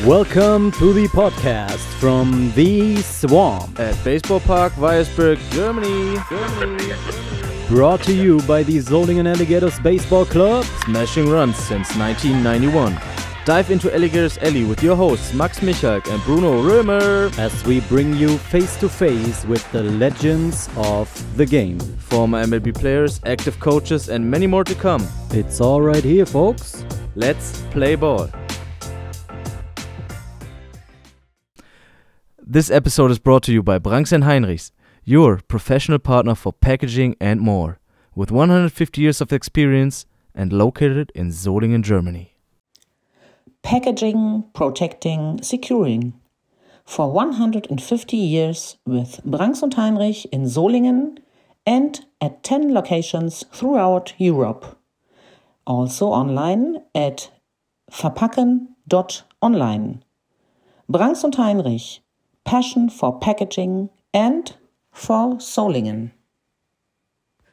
Welcome to the podcast from the Swamp at Baseballpark, Weyersberg, Germany. Brought to you by the Solingen Alligators Baseball Club, Smashing runs since 1991. Dive into Alligators Alley with your hosts Max Michalk and Bruno Römer as we bring you face to face with the legends of the game. Former MLB players, active coaches and many more to come. It's all right here, folks. Let's play ball. This episode is brought to you by Branks & Heinrichs, your professional partner for packaging and more, with 150 years of experience and located in Solingen, Germany. Packaging, protecting, securing. For 150 years with Branks & Heinrich in Solingen and at 10 locations throughout Europe. Also online at verpacken.online. Branks & Heinrich, passion for packaging and for Solingen.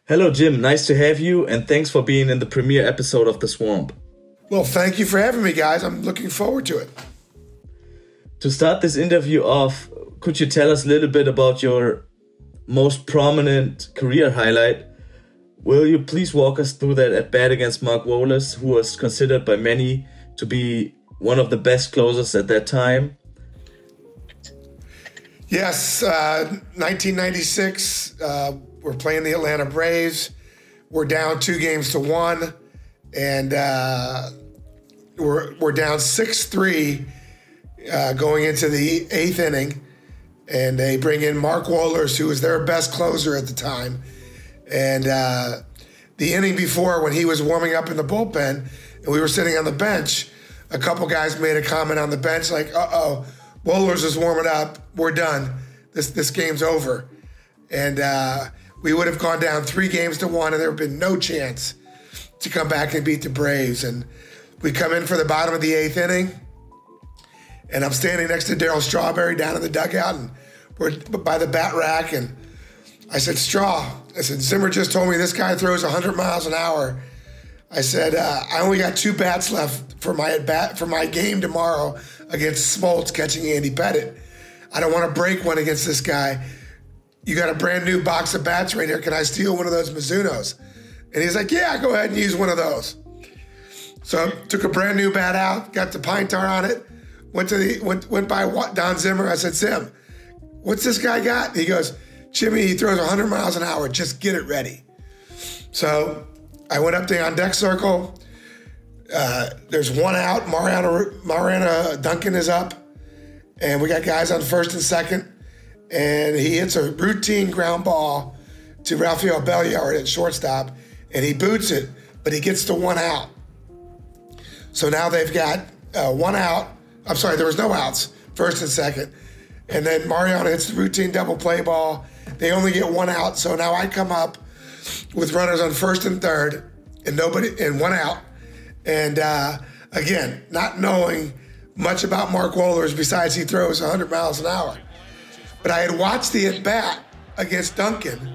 Hello Jim, nice to have you and thanks for being in the premiere episode of The Swamp. Well, thank you for having me, guys. I'm looking forward to it. To start this interview off, could you tell us a little bit about your most prominent career highlight? Will you please walk us through that at bat against Mark Wohlers, who was considered by many to be one of the best closers at that time? Yes, 1996, we're playing the Atlanta Braves. We're down 2-1, and we're down 6-3 going into the 8th inning, and they bring in Mark Wohlers, who was their best closer at the time. And the inning before, when he was warming up in the bullpen and we were sitting on the bench, a couple guys made a comment on the bench like, uh-oh, Wohlers is warming up. We're done. This game's over. And we would have gone down 3-1, and there would have been no chance to come back and beat the Braves. And we come in for the bottom of the 8th inning, and I'm standing next to Darryl Strawberry down in the dugout, and we're by the bat rack, and I said, Zimmer just told me this guy throws 100 miles an hour. I said, I only got 2 bats left for my game tomorrow against Smoltz catching Andy Pettitte. I don't want to break one against this guy. You got a brand new box of bats right here. Can I steal one of those Mizunos? And he's like, yeah, go ahead and use one of those. So took a brand new bat out, got the pine tar on it, went by Don Zimmer. I said, Zim, what's this guy got? He goes, Jimmy, he throws 100 miles an hour. Just get it ready. So I went up to the on-deck circle. There's one out. Mariana Duncan is up. And we got guys on first and second. And he hits a routine ground ball to Rafael Belliard at shortstop. And he boots it, but he gets to 1 out. So now they've got 1 out. I'm sorry, there was no outs, first and second. And then Mariana hits the routine double play ball. They only get 1 out. So now I come up with runners on first and third and 1 out. And again, not knowing much about Mark Wohlers besides he throws 100 miles an hour. But I had watched the at-bat against Duncan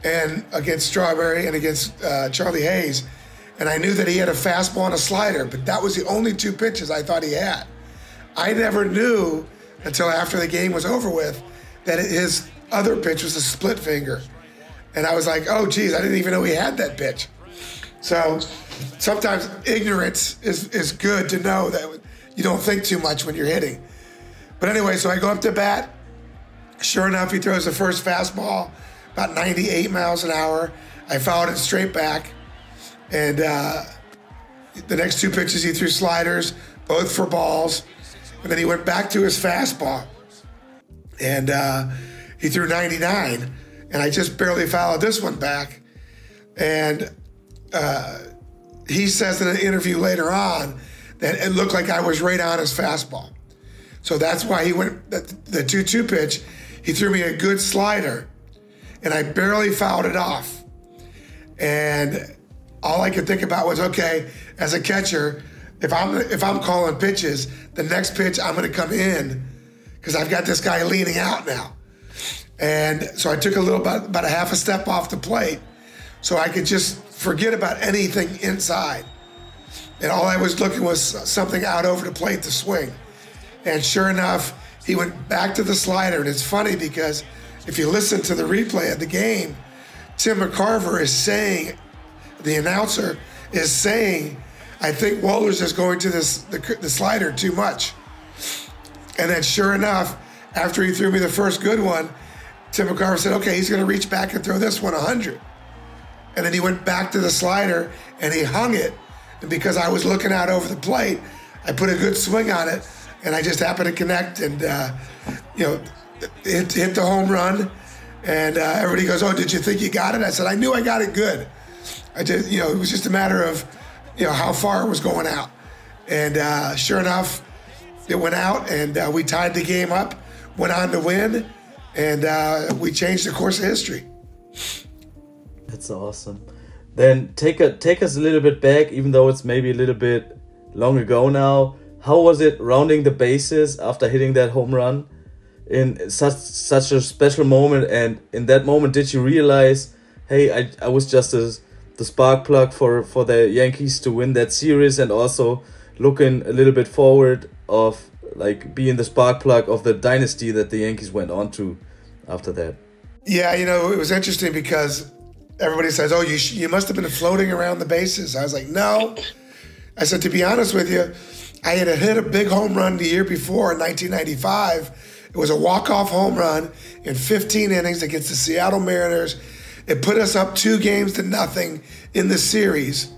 and against Strawberry and against Charlie Hayes, and I knew that he had a fastball and a slider, but that was the only 2 pitches I thought he had. I never knew until after the game was over with that his other pitch was a split finger. And I was like, oh, geez, I didn't even know he had that pitch. So sometimes ignorance is good to know that you don't think too much when you're hitting. But anyway, so I go up to bat. Sure enough, he throws the first fastball, about 98 miles an hour. I fouled it straight back. And the next 2 pitches, he threw sliders, both for balls. And then he went back to his fastball. And he threw 99. And I just barely fouled this one back. And he says in an interview later on that it looked like I was right on his fastball. So that's why he went, the 2-2 pitch, he threw me a good slider, and I barely fouled it off. And all I could think about was, okay, as a catcher, if I'm calling pitches, the next pitch I'm going to come in because I've got this guy leaning out now. And so I took about a half a step off the plate so I could just forget about anything inside. And all I was looking was something out over the plate to swing. And sure enough, he went back to the slider. And it's funny because if you listen to the replay of the game, Tim McCarver is saying, the announcer is saying, I think Wohlers is going to the slider too much. And then sure enough, after he threw me the first good one, Tim McCarver said, okay, he's going to reach back and throw this one 100. And then he went back to the slider and he hung it. And because I was looking out over the plate, I put a good swing on it, and I just happened to connect and, hit the home run. And everybody goes, oh, did you think you got it? I said, I knew I got it good. It was just a matter of, how far it was going out. And sure enough, it went out, and we tied the game up, went on to win, and we changed the course of history. That's awesome. Then take us a little bit back, even though it's maybe a little bit long ago now. How was it rounding the bases after hitting that home run in such a special moment? And in that moment, did you realize, hey, I was just the spark plug for the Yankees to win that series, and also looking a little bit forward of like being the spark plug of the dynasty that the Yankees went on to after that? Yeah, it was interesting because everybody says, oh, you must have been floating around the bases. I was like, no. I said, to be honest with you, I had hit a big home run the year before in 1995. It was a walk-off home run in 15 innings against the Seattle Mariners. It put us up 2-0 in the series.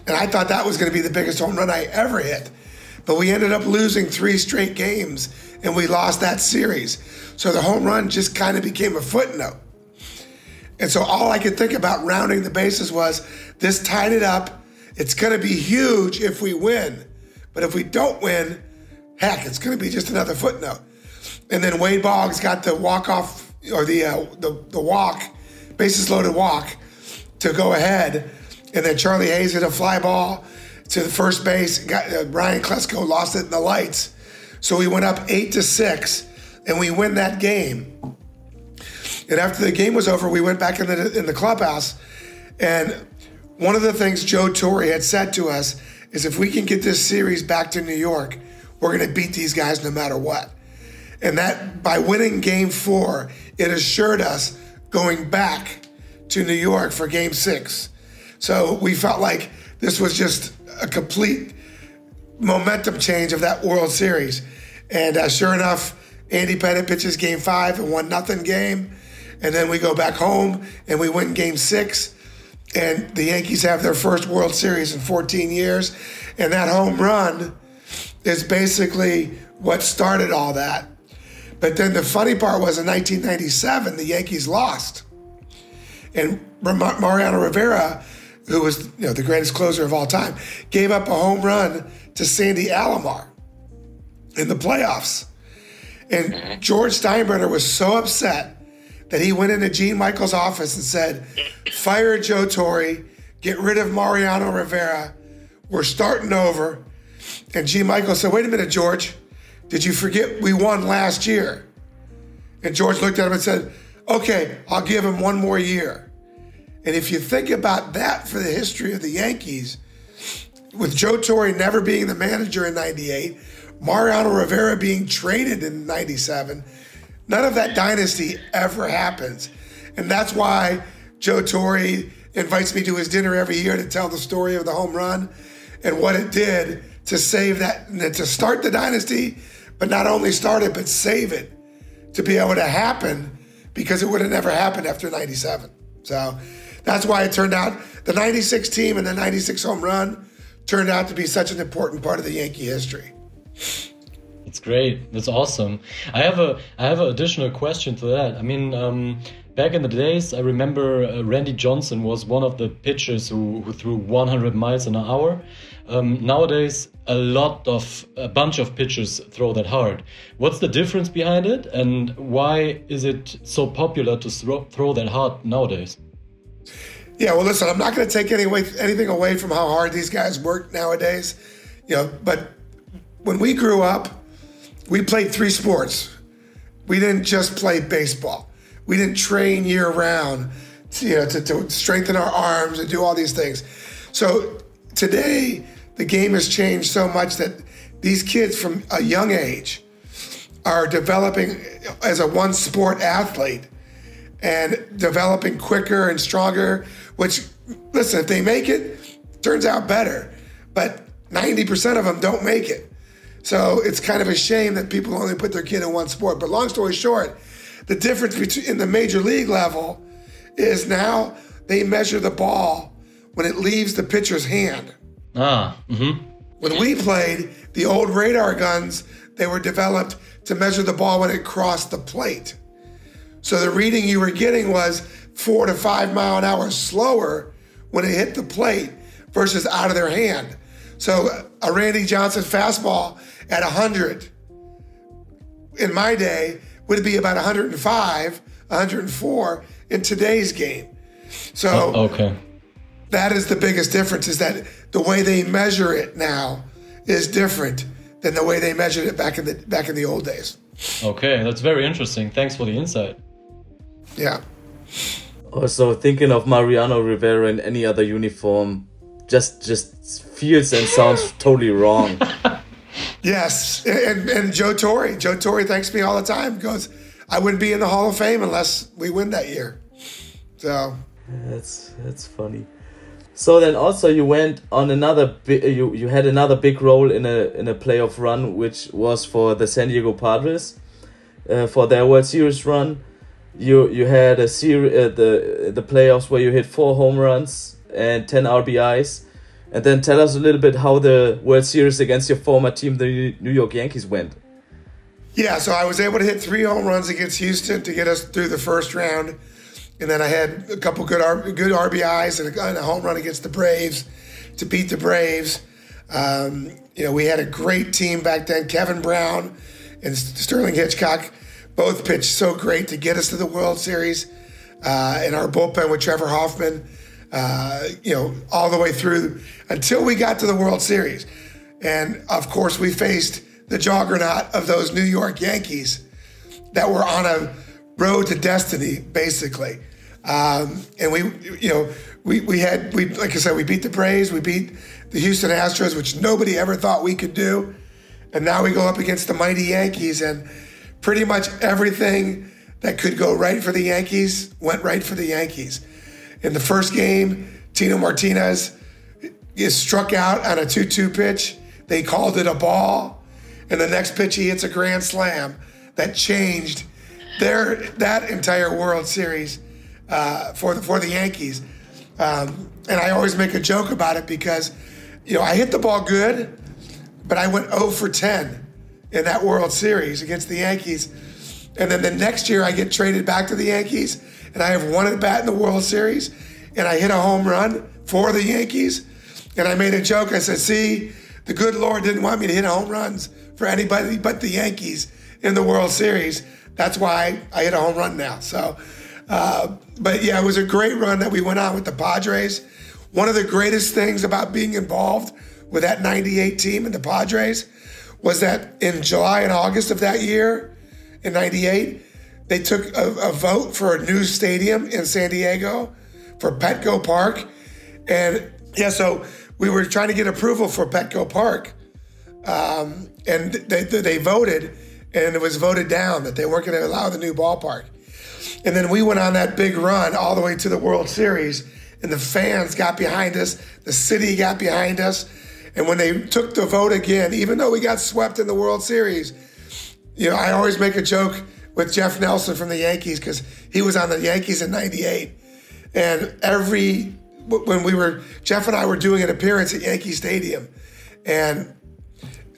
And I thought that was going to be the biggest home run I ever hit. But we ended up losing 3 straight games, and we lost that series. So the home run just kind of became a footnote. And so all I could think about rounding the bases was, this tied it up. It's going to be huge if we win. But if we don't win, heck, it's going to be just another footnote. And then Wade Boggs got the walk-off, or the walk, bases-loaded walk, to go ahead. And then Charlie Hayes hit a fly ball to the first base. Ryan Klesko lost it in the lights. So we went up 8-6, and we win that game. And after the game was over, we went back in the clubhouse. And one of the things Joe Torre had said to us is, if we can get this series back to New York, we're going to beat these guys no matter what. And that, by winning Game 4, it assured us going back to New York for Game 6. So we felt like this was just a complete momentum change of that World Series. And sure enough, Andy Pettitte pitches Game 5, a 1-0 game. And then we go back home and we win Game 6. And the Yankees have their first World Series in 14 years. And that home run is basically what started all that. But then the funny part was, in 1997, the Yankees lost. And Mariano Rivera, who was the greatest closer of all time, gave up a home run to Sandy Alomar in the playoffs. And George Steinbrenner was so upset that he went into Gene Michael's office and said, fire Joe Torre, get rid of Mariano Rivera, we're starting over. And Gene Michael said, wait a minute, George, did you forget we won last year? And George looked at him and said, okay, I'll give him one more year. And if you think about that for the history of the Yankees, with Joe Torre never being the manager in 98, Mariano Rivera being traded in 97, none of that dynasty ever happens. And that's why Joe Torre invites me to his dinner every year to tell the story of the home run and what it did to save that, to start the dynasty, but not only start it, but save it to be able to happen, because it would have never happened after 97. So that's why it turned out, the 96 team and the 96 home run turned out to be such an important part of the Yankee history. It's great. That's awesome. I have an additional question to that. I mean, back in the days, I remember Randy Johnson was one of the pitchers who threw 100 miles an hour. Nowadays, a bunch of pitchers throw that hard. What's the difference behind it, and why is it so popular to throw that hard nowadays? Yeah, well, listen, I'm not going to take anything away from how hard these guys work nowadays. But when we grew up, we played 3 sports. We didn't just play baseball. We didn't train year round, to strengthen our arms and do all these things. So today, the game has changed so much that these kids from a young age are developing as a one sport athlete and developing quicker and stronger, which, listen, if they make it, turns out better. But 90% of them don't make it. So it's kind of a shame that people only put their kid in one sport. But long story short, the difference between in the major league level is now they measure the ball when it leaves the pitcher's hand. When we played, the old radar guns, they were developed to measure the ball when it crossed the plate. So the reading you were getting was 4 to 5 mile an hour slower when it hit the plate versus out of their hand. So a Randy Johnson fastball at 100 in my day would be about 105, 104 in today's game. So that is the biggest difference, is that the way they measure it now is different than the way they measured it back in the old days. Okay, that's very interesting. Thanks for the insight. Yeah. Also, thinking of Mariano Rivera in any other uniform just feels and sounds totally wrong. Yes, and Joe Torre. Joe Torre thanks me all the time, goes, I wouldn't be in the Hall of Fame unless we win that year. So that's funny. So then also you went on you had another big role in a playoff run, which was for the San Diego Padres, for their World Series run. You had a the playoffs where you hit 4 home runs and 10 RBIs. And then tell us a little bit how the World Series against your former team, the New York Yankees, went. Yeah, so I was able to hit 3 home runs against Houston to get us through the first round. And then I had a couple good RBIs and a home run against the Braves to beat the Braves. We had a great team back then. Kevin Brown and Sterling Hitchcock both pitched so great to get us to the World Series. And our bullpen with Trevor Hoffman, all the way through until we got to the World Series. And of course, we faced the juggernaut of those New York Yankees that were on a road to destiny, basically. And we like I said, we beat the Braves, we beat the Houston Astros, which nobody ever thought we could do. And now we go up against the mighty Yankees, and pretty much everything that could go right for the Yankees went right for the Yankees. In the first game, Tino Martinez is struck out on a 2-2 pitch. They called it a ball. And the next pitch, he hits a grand slam that changed that entire World Series for the Yankees. And I always make a joke about it because, I hit the ball good, but I went 0 for 10 in that World Series against the Yankees. And then the next year I get traded back to the Yankees, and I have 1 at bat in the World Series, and I hit a home run for the Yankees. And I made a joke. I said, see, the good Lord didn't want me to hit home runs for anybody but the Yankees in the World Series. That's why I hit a home run now. So, but yeah, it was a great run that we went on with the Padres. One of the greatest things about being involved with that 98 team and the Padres was that in July and August of that year, in 98, they took a vote for a new stadium in San Diego for Petco Park. And yeah, so we were trying to get approval for Petco Park. And they voted, and it was voted down that they weren't going to allow the new ballpark. And then we went on that big run all the way to the World Series, and the fans got behind us, the city got behind us. And when they took the vote again, even though we got swept in the World Series, I always make a joke with Jeff Nelson from the Yankees, because he was on the Yankees in 98. And when Jeff and I were doing an appearance at Yankee Stadium, and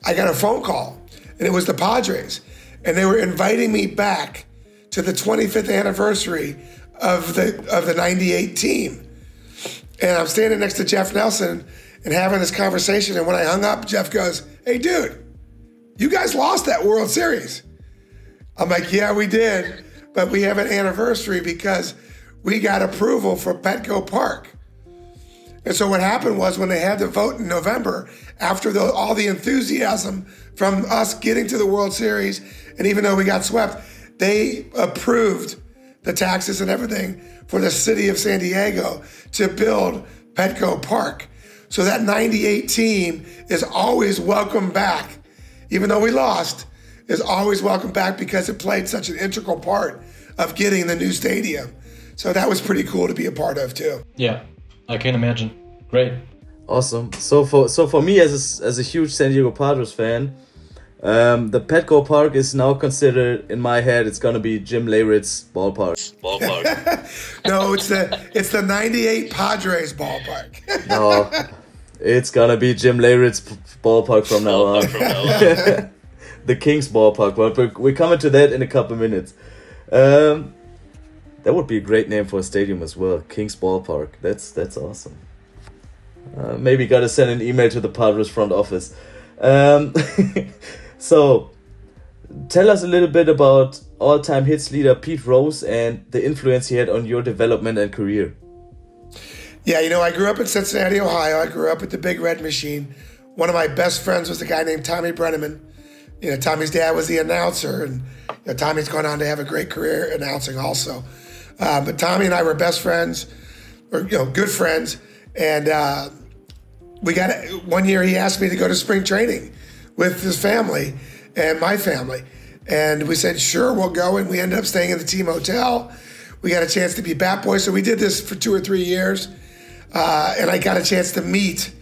I got a phone call, and it was the Padres, and they were inviting me back to the 25th anniversary of the 98 team. And I'm standing next to Jeff Nelson and having this conversation, and when I hung up, Jeff goes, hey, dude, you guys lost that World Series. I'm like, yeah, we did, but we have an anniversary because we got approval for Petco Park. And so what happened was, when they had to vote in November, after all the enthusiasm from us getting to the World Series, and even though we got swept, they approved the taxes and everything for the city of San Diego to build Petco Park. So that 98 team is always welcome back. Even though we lost, is always welcome back because it played such an integral part of getting the new stadium. So that was pretty cool to be a part of too. Yeah, I can imagine. Great. Awesome. So for me as a huge San Diego Padres fan, the Petco Park is now considered, in my head, it's gonna be Jim Leyritz ballpark. No, it's the 98 Padres ballpark. No, it's gonna be Jim Leyritz ballpark from now on. The Kings ballpark. But we're coming to that in a couple of minutes. That would be a great name for a stadium as well. Kings ballpark. That's awesome. Maybe gotta send an email to the Padres front office. So, tell us a little bit about all-time hits leader Pete Rose and the influence he had on your development and career. Yeah, I grew up in Cincinnati, Ohio. I grew up at the Big Red Machine. One of my best friends was a guy named Tommy Brenneman. Tommy's dad was the announcer, and Tommy's gone on to have a great career announcing also. But Tommy and I were best friends, or good friends, and one year he asked me to go to spring training with his family and my family, and we said sure, we'll go, and we ended up staying in the team hotel. We got a chance to be bat boys, so we did this for 2 or 3 years, and I got a chance to meet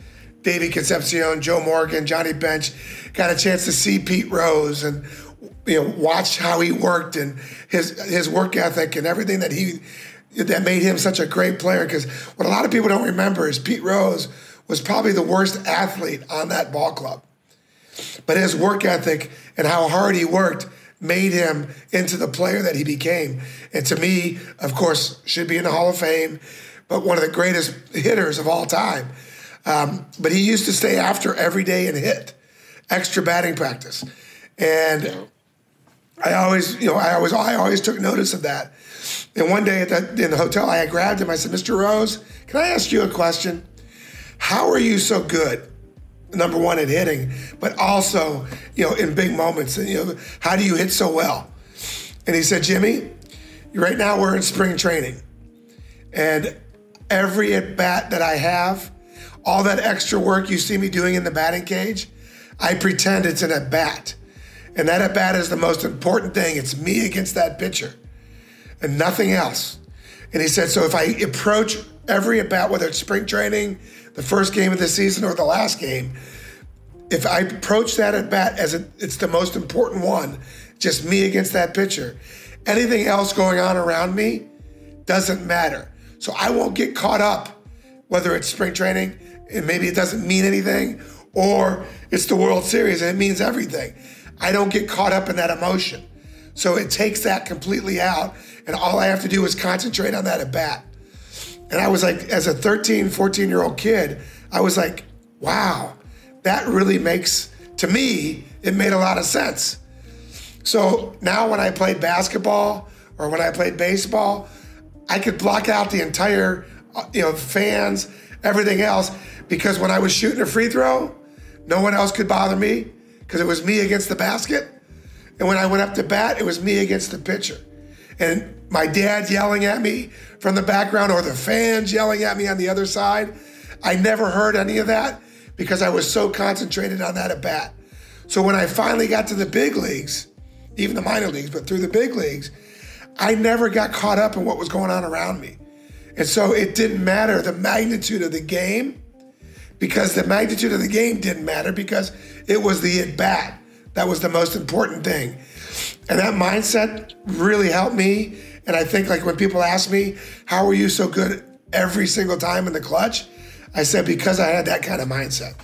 Davey Concepcion, Joe Morgan, Johnny Bench. Got a chance to see Pete Rose and watch how he worked and his work ethic and everything that made him such a great player. Because what a lot of people don't remember is Pete Rose was probably the worst athlete on that ball club, but his work ethic and how hard he worked made him into the player that he became. And to me, of course, should be in the Hall of Fame, but one of the greatest hitters of all time. But he used to stay after every day and hit extra batting practice, and I always took notice of that. And one day in the hotel, I grabbed him. I said, "Mr. Rose, can I ask you a question? How are you so good? Number one at hitting, but also in big moments. And how do you hit so well?" And he said, "Jimmy, right now we're in spring training, and every at bat that I have." All that extra work you see me doing in the batting cage, I pretend it's an at-bat. And that at-bat is the most important thing. It's me against that pitcher and nothing else. And he said, so if I approach every at-bat, whether it's spring training, the first game of the season, or the last game, if I approach that at-bat as it's the most important one, just me against that pitcher, anything else going on around me doesn't matter. So I won't get caught up, whether it's spring training, and maybe it doesn't mean anything, or it's the World Series and it means everything. I don't get caught up in that emotion. So it takes that completely out, and all I have to do is concentrate on that at bat. And I was like, as a 13, 14-year-old kid, I was like, wow, that really makes, to me, it made a lot of sense. So now when I played basketball or when I played baseball, I could block out the entire, fans, everything else, because when I was shooting a free throw, no one else could bother me because it was me against the basket. And when I went up to bat, it was me against the pitcher. And my dad yelling at me from the background, or the fans yelling at me on the other side, I never heard any of that because I was so concentrated on that at bat. So when I finally got to the big leagues, even the minor leagues, but through the big leagues, I never got caught up in what was going on around me. And so it didn't matter the magnitude of the game, because the magnitude of the game didn't matter, because it was the at-bat that was the most important thing. And that mindset really helped me. And I think, like, when people ask me, how were you so good every single time in the clutch? I said, because I had that kind of mindset.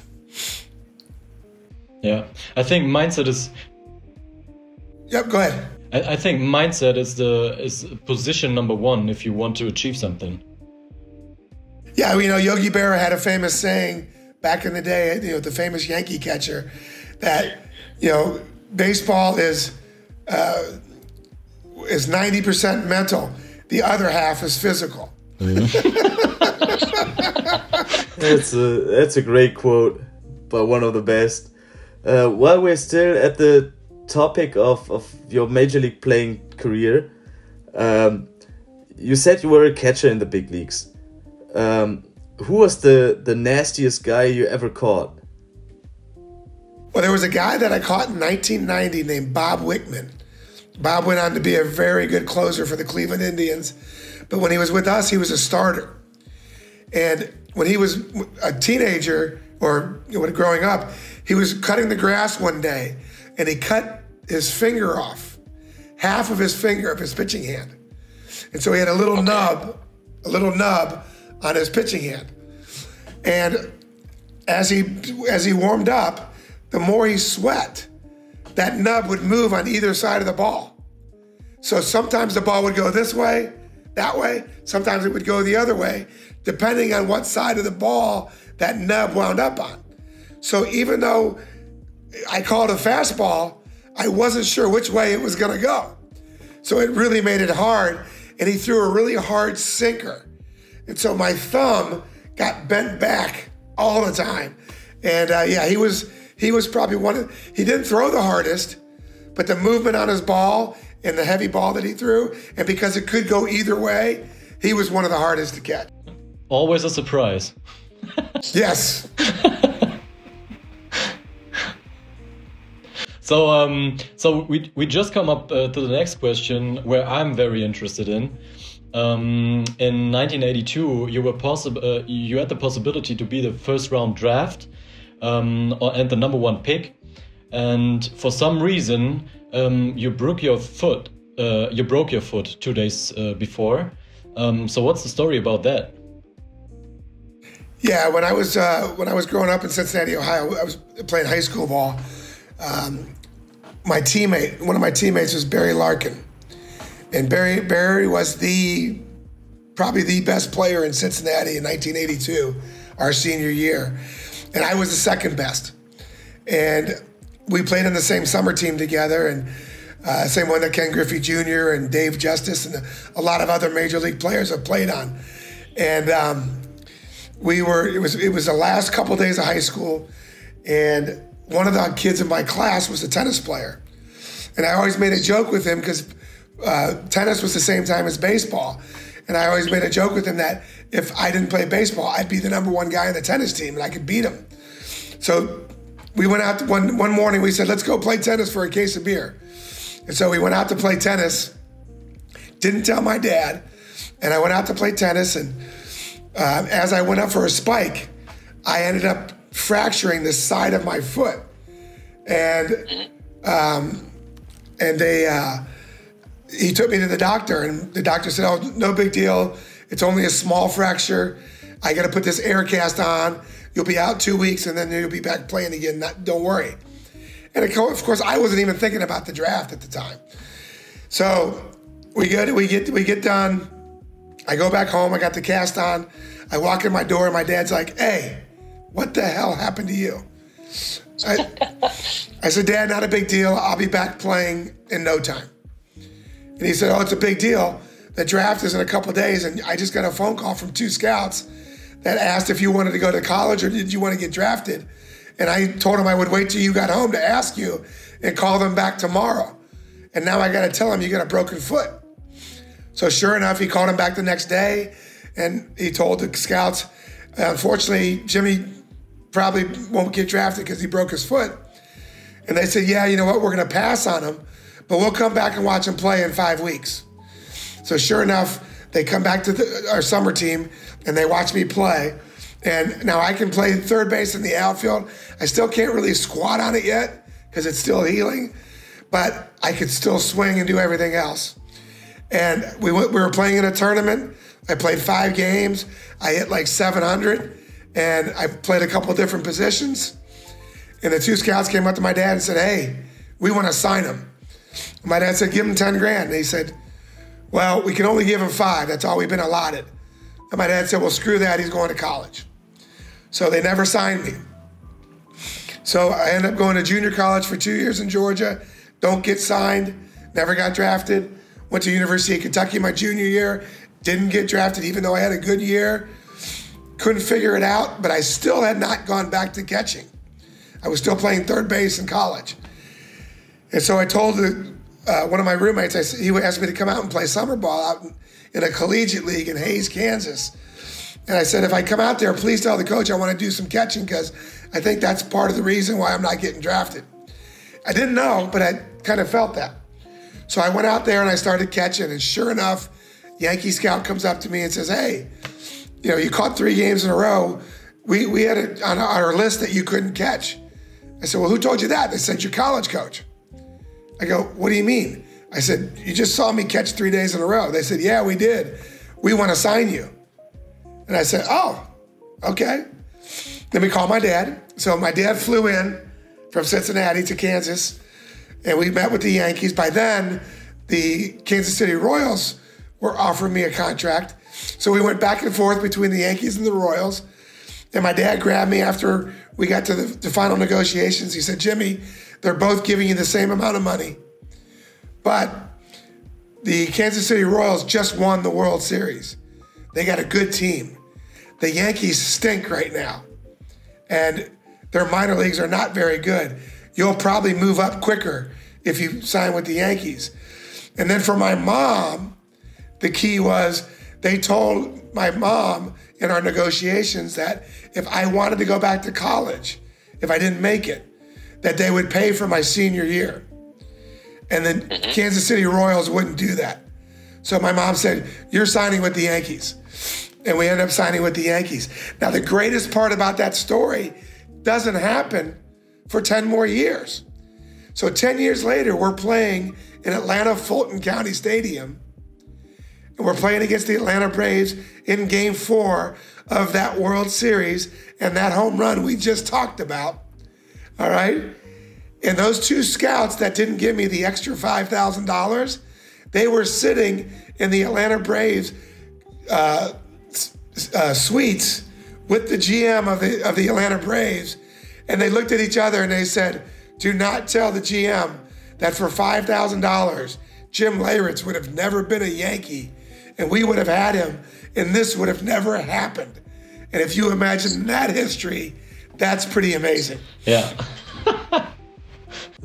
Yeah, I think mindset is... Yep, go ahead. I think mindset is position number one if you want to achieve something. Yeah, Yogi Berra had a famous saying back in the day, the famous Yankee catcher, that, baseball is 90% mental. The other half is physical. That's a great quote, but one of the best. While we're still at the topic of your major league playing career, you said you were a catcher in the big leagues. Who was the nastiest guy you ever caught? Well, there was a guy that I caught in 1990 named Bob Wickman. Bob went on to be a very good closer for the Cleveland Indians. But when he was with us, he was a starter. And when he was a teenager or growing up, he was cutting the grass one day and he cut his finger off, half of his finger of his pitching hand. And so he had a little nub on his pitching hand. And as he warmed up, the more he sweat, that nub would move on either side of the ball. So sometimes the ball would go this way, that way. Sometimes it would go the other way, depending on what side of the ball that nub wound up on. So even though I called a fastball, I wasn't sure which way it was going to go. So it really made it hard, and he threw a really hard sinker. And so my thumb got bent back all the time. And he was probably he didn't throw the hardest, but the movement on his ball and the heavy ball that he threw, and because it could go either way, he was one of the hardest to catch. Always a surprise. Yes. So we just come up to the next question, where I'm very interested in. In 1982, you had the possibility to be the first round draft and the number 1 pick, and for some reason you broke your foot. 2 days before. So what's the story about that? Yeah, when I was growing up in Cincinnati, Ohio, I was playing high school ball. One of my teammates was Barry Larkin. And Barry was probably the best player in Cincinnati in 1982, our senior year. And I was the second best. And we played on the same summer team together, and same one that Ken Griffey Jr. and Dave Justice and a lot of other major league players have played on. And it was the last couple days of high school, and one of the kids in my class was a tennis player. And I always made a joke with him because tennis was the same time as baseball. And I always made a joke with him that if I didn't play baseball, I'd be the number 1 guy on the tennis team and I could beat him. So we went out one morning, we said, let's go play tennis for a case of beer. And so we went out to play tennis, didn't tell my dad, and I went out to play tennis, and as I went up for a spike, I ended up fracturing the side of my foot. And he took me to the doctor, and the doctor said, oh, no big deal. It's only a small fracture. I got to put this air cast on. You'll be out 2 weeks, and then you'll be back playing again. Don't worry. And of course, I wasn't even thinking about the draft at the time. So we get done. I go back home. I got the cast on. I walk in my door, and my dad's like, hey, what the hell happened to you? I said, Dad, not a big deal. I'll be back playing in no time. And he said, oh, it's a big deal. The draft is in a couple of days, and I just got a phone call from 2 scouts that asked if you wanted to go to college or did you want to get drafted. And I told him I would wait till you got home to ask you and call them back tomorrow. And now I got to tell him you got a broken foot. So sure enough, he called him back the next day, and he told the scouts, unfortunately, Jimmy probably won't get drafted because he broke his foot. And they said, yeah, you know what, we're going to pass on him, but we'll come back and watch him play in 5 weeks. So sure enough, they come back to our summer team, and they watch me play. And now I can play third base in the outfield. I still can't really squat on it yet because it's still healing, but I could still swing and do everything else. And we were playing in a tournament. I played 5 games. I hit like 700, and I played a couple different positions. And the 2 scouts came up to my dad and said, hey, we want to sign him. And my dad said, give him 10 grand. And he said, well, we can only give him 5. That's all we've been allotted. And my dad said, well, screw that. He's going to college. So they never signed me. So I ended up going to junior college for 2 years in Georgia. Don't get signed. Never got drafted. Went to University of Kentucky my junior year. Didn't get drafted even though I had a good year. Couldn't figure it out, but I still had not gone back to catching. I was still playing third base in college. And so I told one of my roommates, he asked me to come out and play summer ball out in a collegiate league in Hayes, Kansas. And I said, if I come out there, please tell the coach I want to do some catching because I think that's part of the reason why I'm not getting drafted. I didn't know, but I kind of felt that. So I went out there and I started catching, and sure enough, Yankee scout comes up to me and says, hey, you caught 3 games in a row. We had it on our list that you couldn't catch. I said, well, who told you that? They said, your college coach. I go, what do you mean? I said, you just saw me catch 3 days in a row. They said, yeah, we did. We want to sign you. And I said, oh, okay. Then we called my dad. So my dad flew in from Cincinnati to Kansas, and we met with the Yankees. By then, the Kansas City Royals were offering me a contract. So we went back and forth between the Yankees and the Royals. And my dad grabbed me after we got to the final negotiations. He said, Jimmy, they're both giving you the same amount of money. But the Kansas City Royals just won the World Series. They got a good team. The Yankees stink right now. And their minor leagues are not very good. You'll probably move up quicker if you sign with the Yankees. And then for my mom, the key was they told my mom in our negotiations that if I wanted to go back to college, if I didn't make it, that they would pay for my senior year. And then Kansas City Royals wouldn't do that. So my mom said, you're signing with the Yankees. And we ended up signing with the Yankees. Now, the greatest part about that story doesn't happen for 10 more years. So 10 years later, we're playing in Atlanta Fulton County Stadium. And we're playing against the Atlanta Braves in Game 4 of that World Series and that home run we just talked about. All right? And those 2 scouts that didn't give me the extra $5,000, they were sitting in the Atlanta Braves suites with the GM of the Atlanta Braves, and they looked at each other and they said, do not tell the GM that for $5,000, Jim Leyritz would have never been a Yankee, and we would have had him, and this would have never happened. And if you imagine that history, that's pretty amazing. Yeah.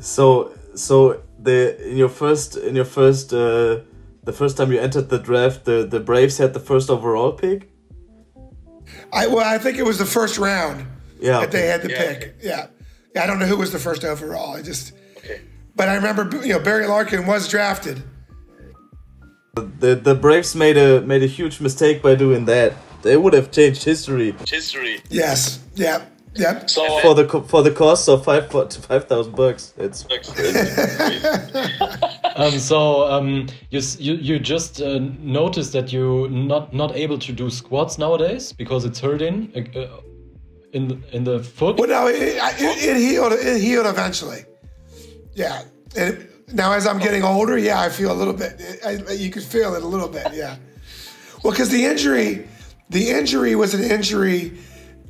So the first time you entered the draft, the Braves had the first overall pick? I think it was the first round that they had the pick. Okay. Yeah. I don't know who was the first overall. But I remember, Barry Larkin was drafted. The Braves made a huge mistake by doing that. They would have changed history. Yes. Yeah. Yep. So for the cost of $5,000, it's you just noticed that you're not able to do squats nowadays because it's hurting in the foot. Well, no, it healed. It healed eventually. Yeah, and now as I'm getting older, I feel a little bit. You could feel it a little bit. Yeah. Well, because the injury was an injury.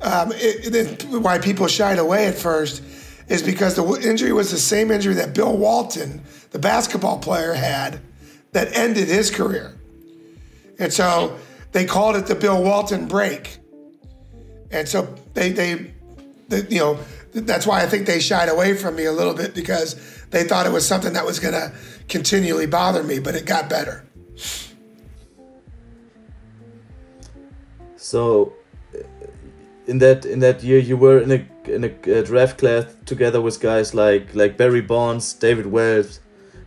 Why people shied away at first is because the injury was the same injury that Bill Walton, the basketball player, had that ended his career. And so they called it the Bill Walton break. And so that's why I think they shied away from me a little bit, because they thought it was something that was going to continually bother me, but it got better. So in that year, you were in a draft class together with guys like Barry Bonds, David Wells,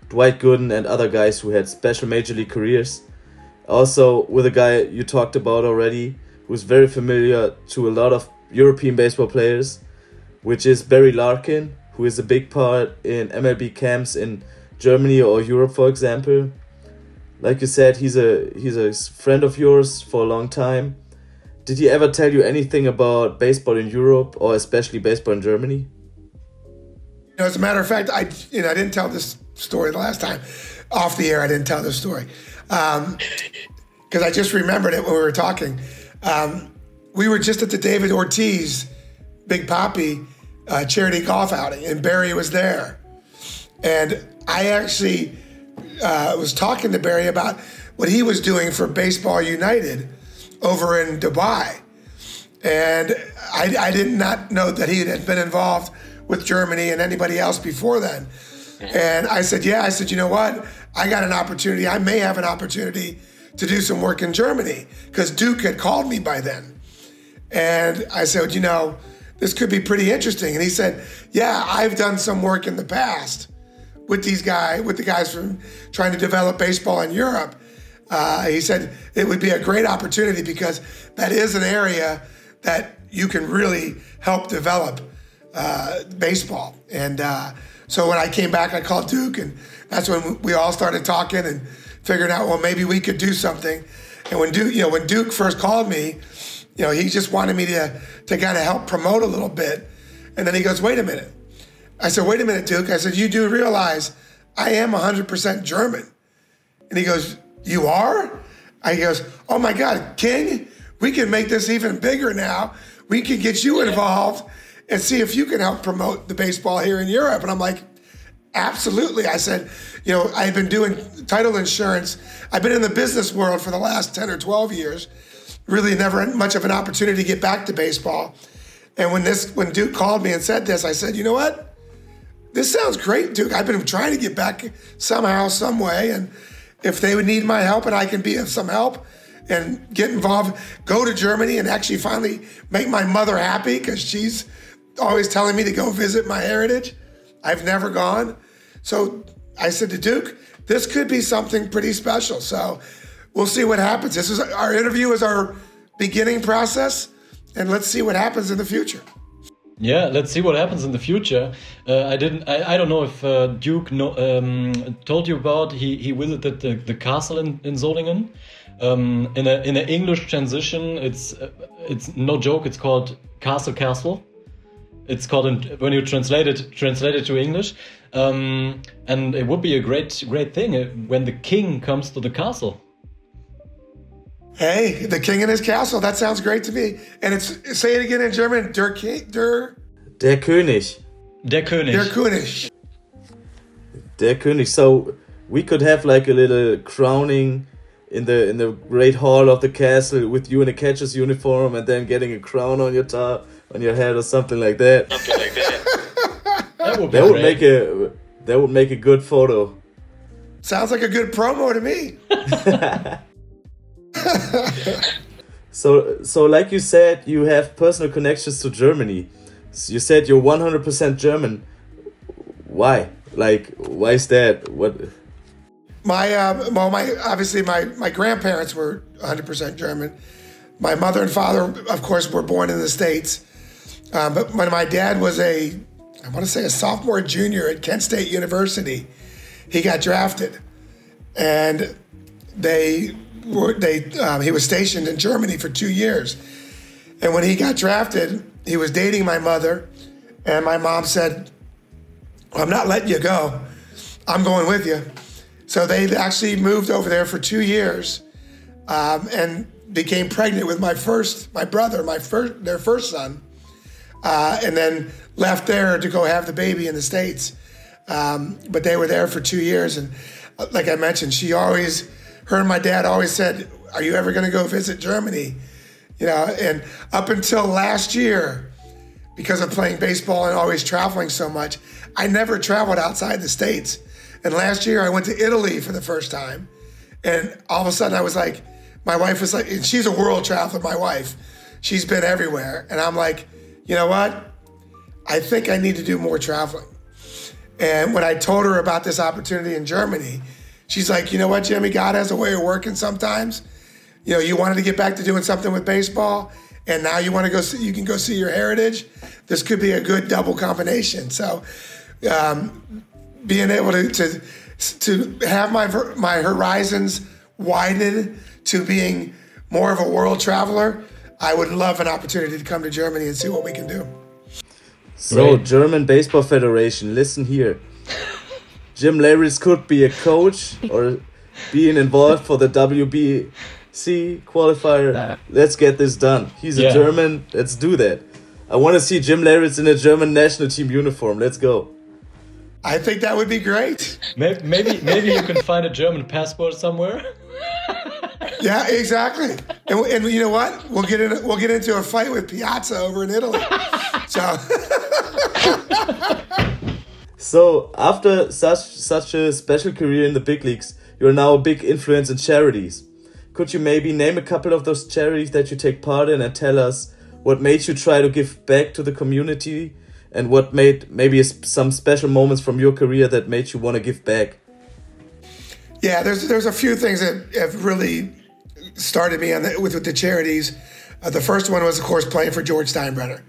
Dwight Gooden, and other guys who had special major league careers. Also with a guy you talked about already, who's very familiar to a lot of European baseball players, which is Barry Larkin, who is a big part in MLB camps in Germany or Europe, for example. Like you said, he's a friend of yours for a long time. Did he ever tell you anything about baseball in Europe, or especially baseball in Germany? As a matter of fact, I didn't tell this story the last time. Off the air, I didn't tell this story. Because I just remembered it when we were talking. We were just at the David Ortiz Big Papi charity golf outing, and Barry was there. And I actually was talking to Barry about what he was doing for Baseball United over in Dubai. And I did not know that he had been involved with Germany and anybody else before then. And I said, you know what? I got an opportunity. I may have an opportunity to do some work in Germany because Duke had called me by then. And I said, you know, this could be pretty interesting. And he said, yeah, I've done some work in the past with the guys from trying to develop baseball in Europe. He said it would be a great opportunity because that is an area that you can really help develop baseball. And so when I came back, I called Duke, and that's when we all started talking and figuring out, well, maybe we could do something. And when Duke first called me, you know, he just wanted me to kind of help promote a little bit. And then he goes, wait a minute. I said, wait a minute, Duke. I said, you do realize I am 100% German. And he goes, you are? He goes, oh my God, King, we can make this even bigger now. We can get you involved and see if you can help promote the baseball here in Europe. And I'm like, absolutely. I said, you know, I've been doing title insurance. I've been in the business world for the last 10 or 12 years. Really never much of an opportunity to get back to baseball. And when Duke called me and said this, I said, you know what? This sounds great, Duke. I've been trying to get back somehow, some way. And if they would need my help and I can be of some help and get involved, go to Germany and actually finally make my mother happy because she's always telling me to go visit my heritage. I've never gone. So I said to Duke, this could be something pretty special. So we'll see what happens. This is our interview is our beginning process, and let's see what happens in the future. Yeah, let's see what happens in the future. I don't know if Duke told you about. He visited the castle in Solingen. In an English transition, it's no joke. It's called Castle. It's called when you translate it to English. And it would be a great thing when the king comes to the castle. Hey, the king in his castle. That sounds great to me. And say it again in German. Der König. Der König. Der König. Der König. So we could have like a little crowning in the great hall of the castle with you in a catcher's uniform and then getting a crown on your top, on your head or something like that. That would make a good photo. Sounds like a good promo to me. So like you said, you have personal connections to Germany. So you said you're 100% German. Why? Like, why is that? What? Obviously my grandparents were 100% German. My mother and father, of course, were born in the States. But when my dad was a sophomore, junior at Kent State University, he got drafted, and he was stationed in Germany for 2 years. And when he got drafted, he was dating my mother, and my mom said, I'm not letting you go. I'm going with you. So they actually moved over there for 2 years and became pregnant with their first son, and then left there to go have the baby in the States. But they were there for 2 years. And like I mentioned, her and my dad always said, are you ever going to go visit Germany? You know, and up until last year, because of playing baseball and always traveling so much, I never traveled outside the States. And last year I went to Italy for the first time. And all of a sudden I was like, my wife was like, and she's a world traveler, my wife. She's been everywhere. And I'm like, you know what? I think I need to do more traveling. And when I told her about this opportunity in Germany, she's like, you know what, Jimmy, God has a way of working sometimes. You know, you wanted to get back to doing something with baseball, and now you want to go see, you can go see your heritage. This could be a good double combination. So being able to have my horizons widen to being more of a world traveler, I would love an opportunity to come to Germany and see what we can do. So, right. German Baseball Federation, listen here. Jim Leyritz could be a coach or being involved for the WBC qualifier. Let's get this done. He's a German. Let's do that. I want to see Jim Leyritz in a German national team uniform. Let's go. I think that would be great. Maybe you can find a German passport somewhere. Yeah, exactly. And you know what? We'll get into a fight with Piazza over in Italy. So after such a special career in the big leagues, you're now a big influence in charities. could you maybe name a couple of those charities that you take part in and tell us what made you try to give back to the community and what made maybe some special moments from your career that made you want to give back? Yeah, there's a few things that have really started me on with the charities. The first one was, of course, playing for George Steinbrenner.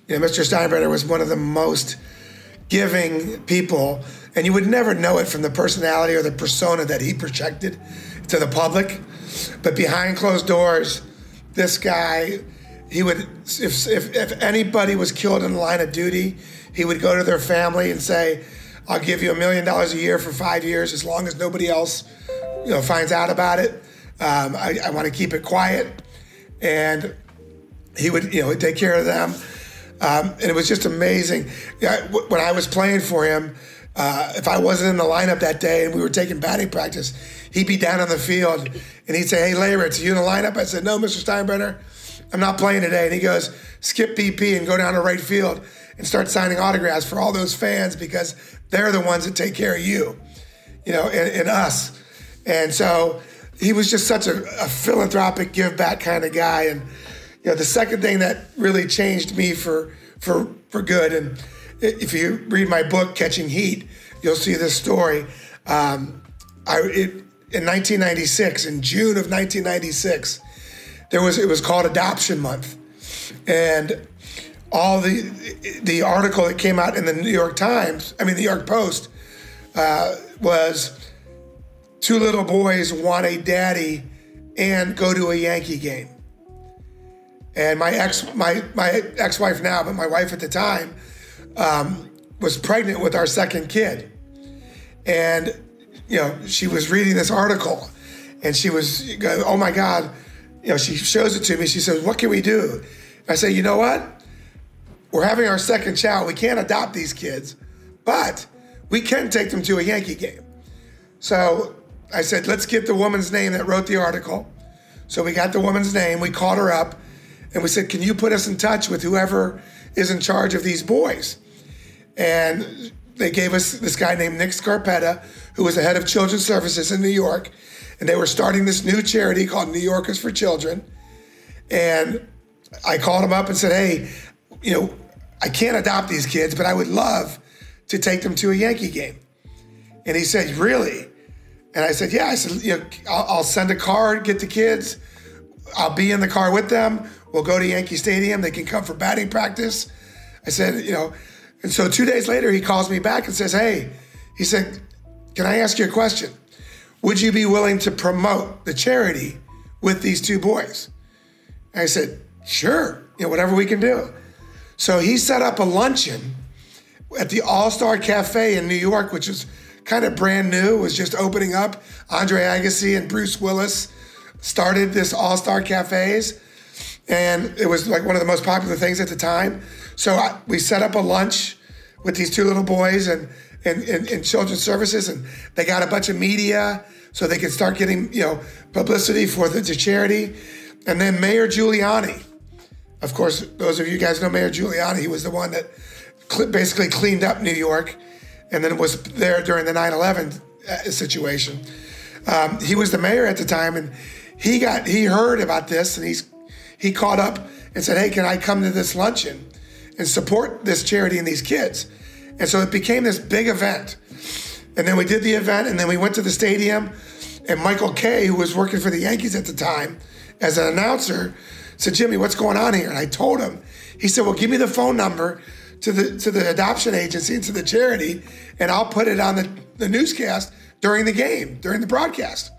Mr. Steinbrenner was one of the most giving people, and you would never know it from the personality or the persona that he projected to the public. But behind closed doors, this guy, he would, if anybody was killed in the line of duty, he would go to their family and say, I'll give you $1 million a year for 5 years as long as nobody else, finds out about it. I want to keep it quiet. And he would, take care of them. And it was just amazing. When I was playing for him, if I wasn't in the lineup that day and we were taking batting practice, he'd be down on the field and he'd say, hey, Leyritz, are you in the lineup? I said, no, Mr. Steinbrenner, I'm not playing today. And he goes, skip BP and go down to right field and start signing autographs for all those fans because they're the ones that take care of you, and us. And so he was just such a philanthropic, give back kind of guy. And the second thing that really changed me for good, and if you read my book, Catching Heat, you'll see this story. In 1996, in June of 1996, it was called Adoption Month, and all the article that came out in the New York Post, was 2 little boys want a daddy and go to a Yankee game. And my ex-wife now, but my wife at the time, was pregnant with our second kid. And, she was reading this article and she was going, oh my God, she shows it to me. She says, what can we do? I say, you know what? We're having our second child. We can't adopt these kids, but we can take them to a Yankee game. So I said, let's get the woman's name that wrote the article. So we got the woman's name, we called her up, and we said, can you put us in touch with whoever is in charge of these boys? And they gave us this guy named Nick Scarpetta, who was the head of Children's Services in New York, and they were starting this new charity called New Yorkers for Children. And I called him up and said, hey, I can't adopt these kids, but I would love to take them to a Yankee game. And he said, really? And I said, yeah. I said, I'll send a car, get the kids. I'll be in the car with them. We'll go to Yankee Stadium. They can come for batting practice. I said, and so 2 days later, he calls me back and says, hey, he said, can I ask you a question? Would you be willing to promote the charity with these 2 boys? And I said, sure, whatever we can do. So he set up a luncheon at the All-Star Cafe in New York, which was kind of brand new, was just opening up. Andre Agassi and Bruce Willis started this All-Star Cafes, and it was like one of the most popular things at the time. So we set up a lunch with these 2 little boys and Children's Services, and they got a bunch of media so they could start getting publicity for the charity. And then Mayor Giuliani, of course, those of you guys know Mayor Giuliani. He was the one that basically cleaned up New York and then was there during the 9/11 situation. He was the mayor at the time, and he heard about this, and he called up and said, hey, can I come to this luncheon and support this charity and these kids? And so it became this big event. And then we did the event, and then we went to the stadium, and Michalk, who was working for the Yankees at the time as an announcer, said, Jimmy, what's going on here? And I told him. He said, well, give me the phone number to the adoption agency and to the charity, and I'll put it on the newscast during the game, during the broadcast.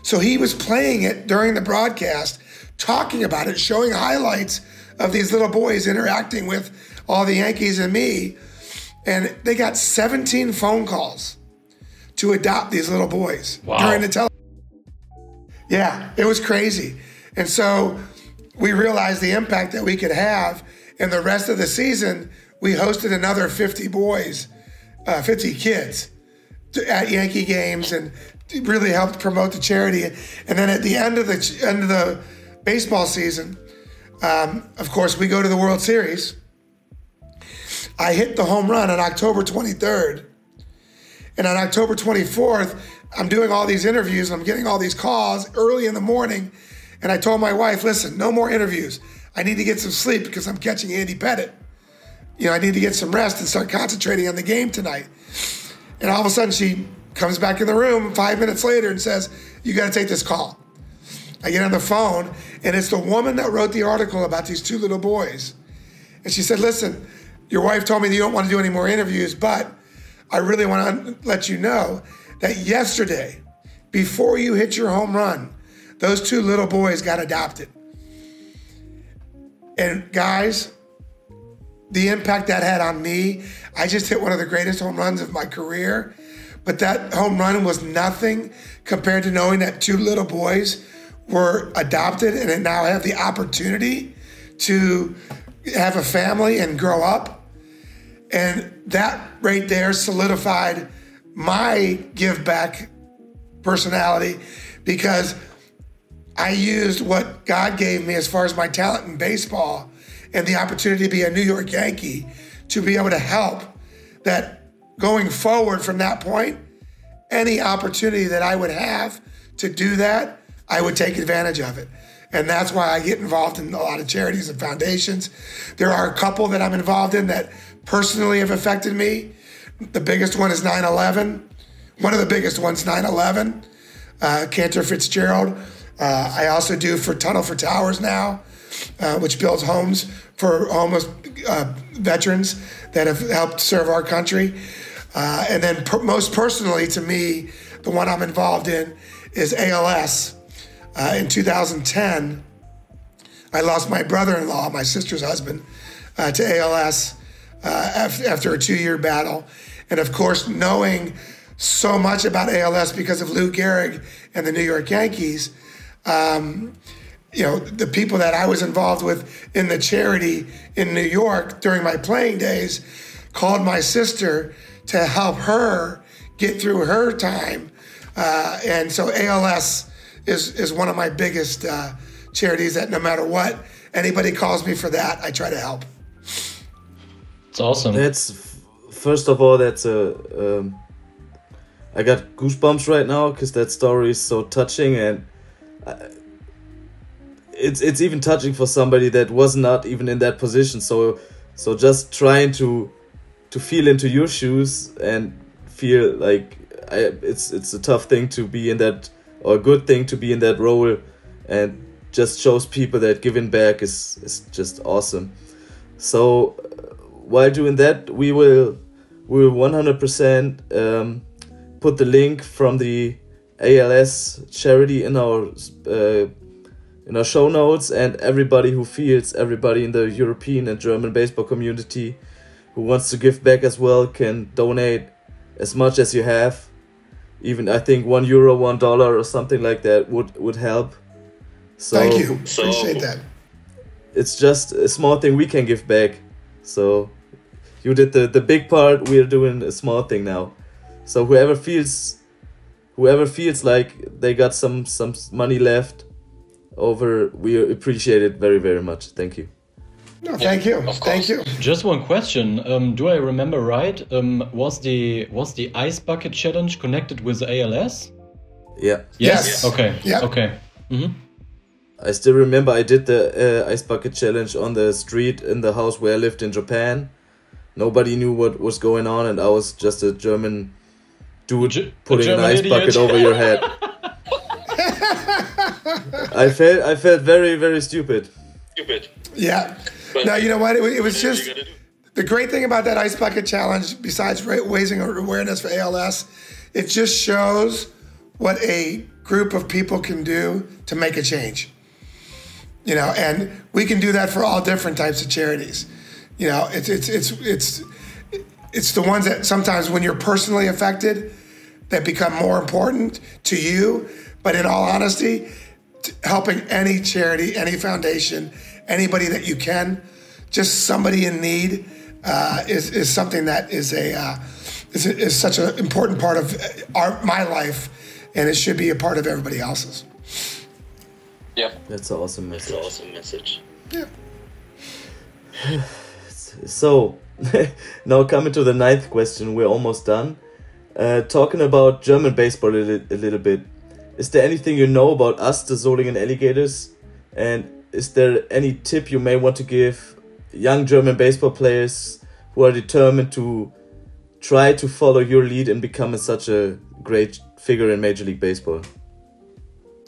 So he was playing it during the broadcast, talking about it, showing highlights of these little boys interacting with all the Yankees and me. And they got 17 phone calls to adopt these little boys during the television. Yeah, it was crazy. And so we realized the impact that we could have. And the rest of the season, we hosted another 50 boys, 50 kids at Yankee games, and really helped promote the charity. And then at the end of the baseball season, of course, we go to the World Series. I hit the home run on October 23rd. And on October 24th, I'm doing all these interviews and I'm getting all these calls early in the morning. And I told my wife, listen, no more interviews. I need to get some sleep because I'm catching Andy Pettitte. I need to get some rest and start concentrating on the game tonight. And all of a sudden she comes back in the room 5 minutes later and says, you got to take this call. I get on the phone and it's the woman that wrote the article about these two little boys. And she said, listen, your wife told me that you don't want to do any more interviews, but I really want to let you know that yesterday, before you hit your home run, those two little boys got adopted. And guys, the impact that had on me, I just hit one of the greatest home runs of my career, but that home run was nothing compared to knowing that two little boys were adopted and now have the opportunity to have a family and grow up. And that right there solidified my give back personality, because I used what God gave me as far as my talent in baseball and the opportunity to be a New York Yankee to be able to help, that going forward from that point, any opportunity that I would have to do that, I would take advantage of it. And that's why I get involved in a lot of charities and foundations. There are a couple that I'm involved in that personally have affected me. The biggest one is 9/11. One of the biggest ones, 9/11. Cantor Fitzgerald. I also do for Tunnel for Towers now, which builds homes for homeless veterans that have helped serve our country. And then most personally to me, the one I'm involved in is ALS. In 2010, I lost my brother-in-law, my sister's husband, to ALS after a 2-year battle. And of course, knowing so much about ALS because of Lou Gehrig and the New York Yankees, the people that I was involved with in the charity in New York during my playing days called my sister to help her get through her time. And so ALS is one of my biggest charities that no matter what, anybody calls me for that, I try to help. It's awesome. First of all, I got goosebumps right now because that story is so touching, and it's even touching for somebody that was not even in that position. So just trying to feel into your shoes and feel like it's a tough thing to be in that, or a good thing to be in that role, and just shows people that giving back is just awesome. So while doing that, we will 100% put the link from the ALS charity in our show notes, and everybody in the European and German baseball community who wants to give back as well can donate as much as you have. Even I think €1, $1 or something like that would help. So thank you. Appreciate that. It's just a small thing we can give back. So you did the big part. We're doing a small thing now. So whoever feels like they got some money left over, we appreciate it very, very much. Thank you. No, thank you. Thank you. Just one question. Do I remember right? Was the ice bucket challenge connected with ALS? Yeah. Yes. Okay. Yeah. Okay. Mm-hmm. I still remember I did the ice bucket challenge on the street in the house where I lived in Japan. Nobody knew what was going on, and I was just a German dude putting an ice bucket over your head. I felt very, very stupid. Yeah. Now, you know what? It was just the great thing about that ice bucket challenge, besides raising awareness for ALS, it just shows what a group of people can do to make a change. And we can do that for all different types of charities. It's the ones that sometimes when you're personally affected that become more important to you. But in all honesty, helping any charity, any foundation, anybody that you can, just somebody in need, is something that is such an important part of my life, and it should be a part of everybody else's. Yeah, that's an awesome message. Yeah. So now coming to the 9th question, we're almost done. Talking about German baseball a little bit, is there anything you know about us, the Solingen Alligators? And is there any tip you may want to give young German baseball players who are determined to try to follow your lead and become such a great figure in Major League Baseball?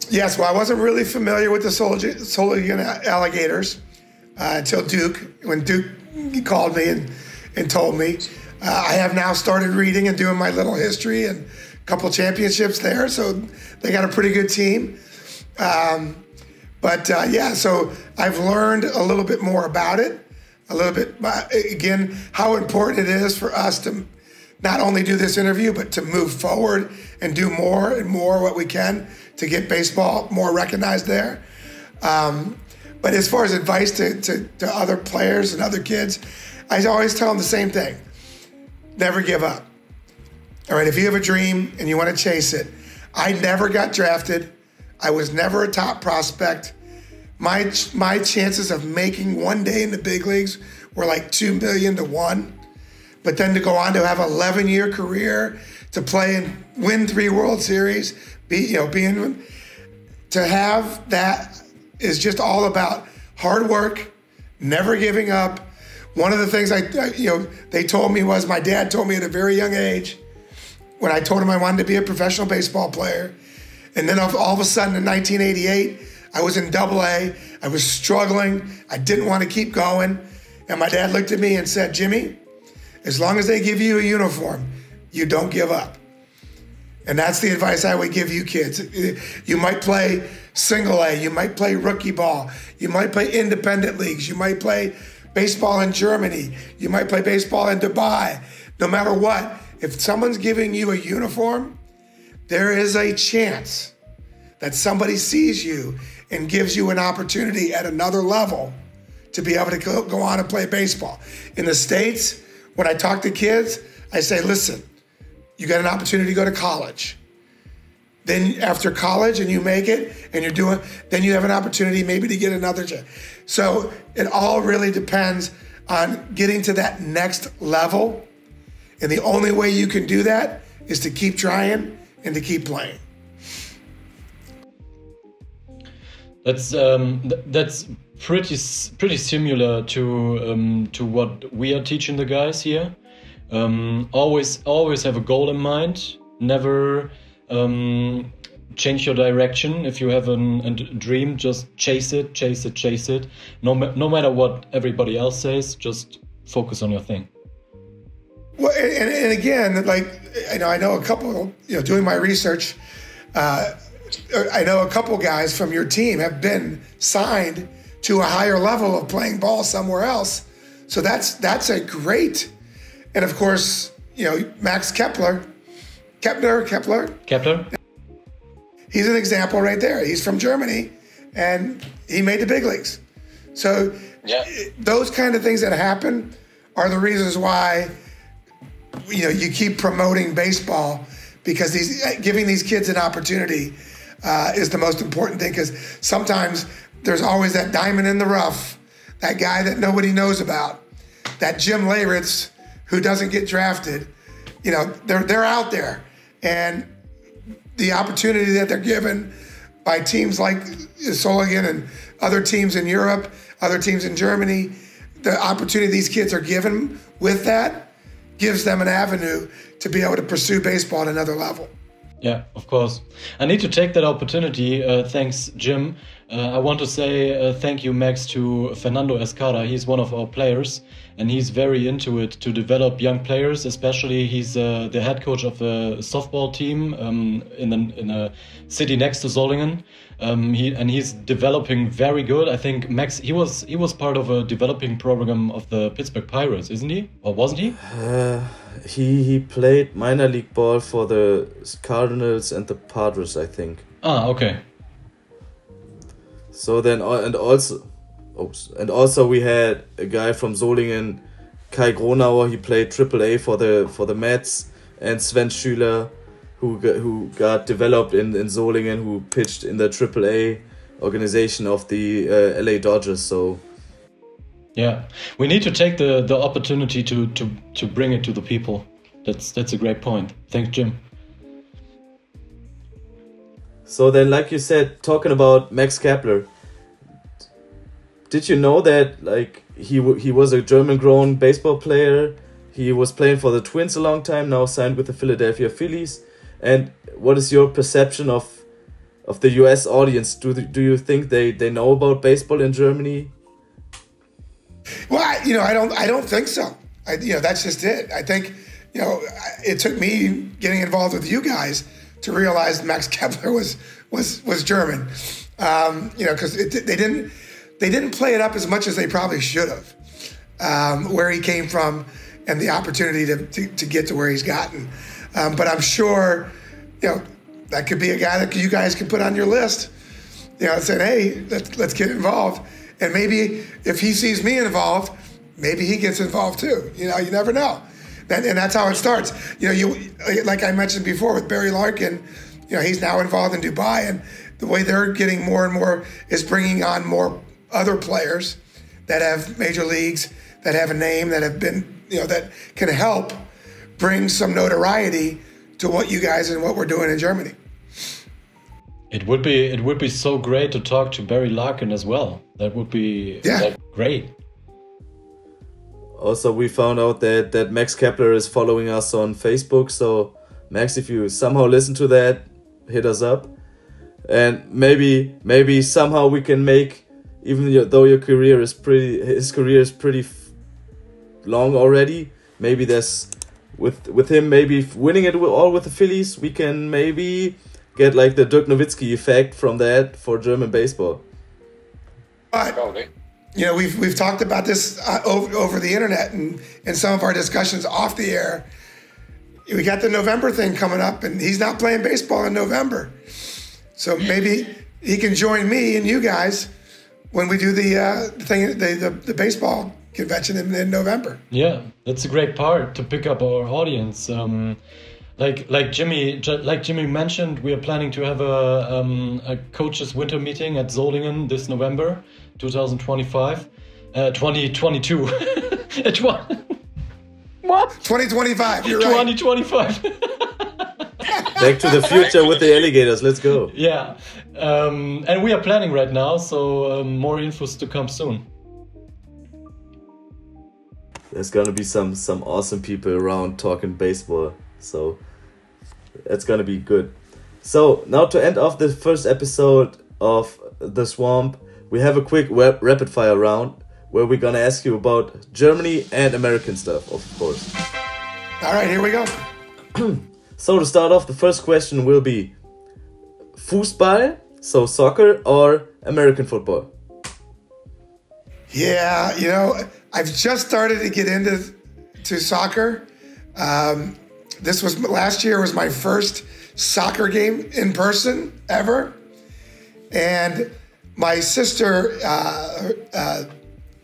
Yes, well, I wasn't really familiar with the Solingen Alligators until Duke, when Duke called me and told me. I have now started reading and doing my little history and a couple championships there, so they got a pretty good team. Yeah, so I've learned a little bit more about it, a little bit, again, how important it is for us to not only do this interview, but to move forward and do more and more what we can to get baseball more recognized there. But as far as advice to other players and other kids, I always tell them the same thing. Never give up. All right, if you have a dream and you want to chase it. I never got drafted. I was never a top prospect. My chances of making one day in the big leagues were like 2 million to 1. But then to go on to have an 11-year career, to play and win 3 World Series, to have that is just all about hard work, never giving up. One of the things they told me was, my dad told me at a very young age, when I told him I wanted to be a professional baseball player, and then all of a sudden in 1988, I was in AA. I was struggling. I didn't want to keep going. And my dad looked at me and said, Jimmy, as long as they give you a uniform, you don't give up. And that's the advice I would give you kids. You might play single A, you might play rookie ball, you might play independent leagues, you might play baseball in Germany, you might play baseball in Dubai. No matter what, if someone's giving you a uniform, there is a chance that somebody sees you and gives you an opportunity at another level to be able to go on and play baseball. In the States, when I talk to kids, I say, listen, you got an opportunity to go to college. Then after college and you make it and then you have an opportunity maybe to get another job. So it all really depends on getting to that next level. And the only way you can do that is to keep trying and to keep playing. That's pretty similar to what we are teaching the guys here. Always have a goal in mind. Never change your direction. If you have a dream, just chase it. No matter what everybody else says, just focus on your thing. Well, and again, like I know a couple. Doing my research, I know a couple guys from your team have been signed to a higher level of playing ball somewhere else. So that's a great. And of course, Max Kepler. He's an example right there. He's from Germany, and he made the big leagues. So those kind of things that happen are the reasons why you keep promoting baseball, because giving these kids an opportunity is the most important thing. Because sometimes there's always that diamond in the rough, that guy that nobody knows about, that Jim Leyritz who doesn't get drafted. They're out there, and the opportunity that they're given by teams like Solingen and other teams in Europe, other teams in Germany, the opportunity these kids are given with that gives them an avenue to be able to pursue baseball at another level. Yeah, of course. I need to take that opportunity. Thanks, Jim. I want to say thank you, Max, to Fernando Escada. He's one of our players, and he's very into it to develop young players. Especially, he's the head coach of a softball team in a city next to Solingen. He's developing very good. I think Max, he was part of a developing program of the Pittsburgh Pirates, isn't he? Or wasn't he? He played minor league ball for the Cardinals and the Padres, I think. Ah, okay. So then, and also we had a guy from Solingen, Kai Gronauer. He played AAA for the Mets, and Sven Schüler, who got developed in Solingen, who pitched in the AAA organization of the LA Dodgers. So. Yeah, we need to take the opportunity to bring it to the people. That's a great point. Thanks, Jim. So then, like you said, talking about Max Kepler, did you know that like he was a German-grown baseball player? He was playing for the Twins a long time, now signed with the Philadelphia Phillies. And what is your perception of the U.S. audience? Do you think they know about baseball in Germany? Well, I don't think so. That's just it. I think, it took me getting involved with you guys to realize Max Kepler was German. Because they didn't play it up as much as they probably should have, where he came from and the opportunity to get to where he's gotten. But I'm sure, that could be a guy that you guys could put on your list, saying, hey, let's get involved. And maybe if he sees me involved, maybe he gets involved too. You never know. And that's how it starts. Like I mentioned before with Barry Larkin, he's now involved in Dubai, and the way they're getting more and more is bringing on more other players that have major leagues, that have a name, that have been, that can help bring some notoriety to what you guys and what we're doing in Germany. It would be so great to talk to Barry Larkin as well. That would be great. Also, we found out that Max Kepler is following us on Facebook. So, Max, if you somehow listen to that, hit us up. And maybe somehow we can make, even though his career is pretty long already, maybe there's, with him maybe winning it all with the Phillies, we can maybe get like the Dirk Nowitzki effect from that for German baseball. But we've talked about this over the internet and in some of our discussions off the air. We got the November thing coming up, and he's not playing baseball in November, so maybe he can join me and you guys when we do the baseball convention in November. Yeah, that's a great part to pick up our audience. Like Jimmy mentioned, we are planning to have a coaches winter meeting at Solingen this November, 2025, 2022. What? 2025. You're right. 2025. Back to the future with the alligators. Let's go. Yeah, and we are planning right now, so more infos to come soon. There's gonna be some awesome people around talking baseball, so it's gonna be good. So now to end off the first episode of The Swamp, we have a quick rapid fire round where we're gonna ask you about Germany and American stuff, of course. All right, here we go. So to start off, the first question will be Fußball, so soccer, or American football? Yeah, I've just started to get into soccer. Last year was my first soccer game in person ever. And my sister,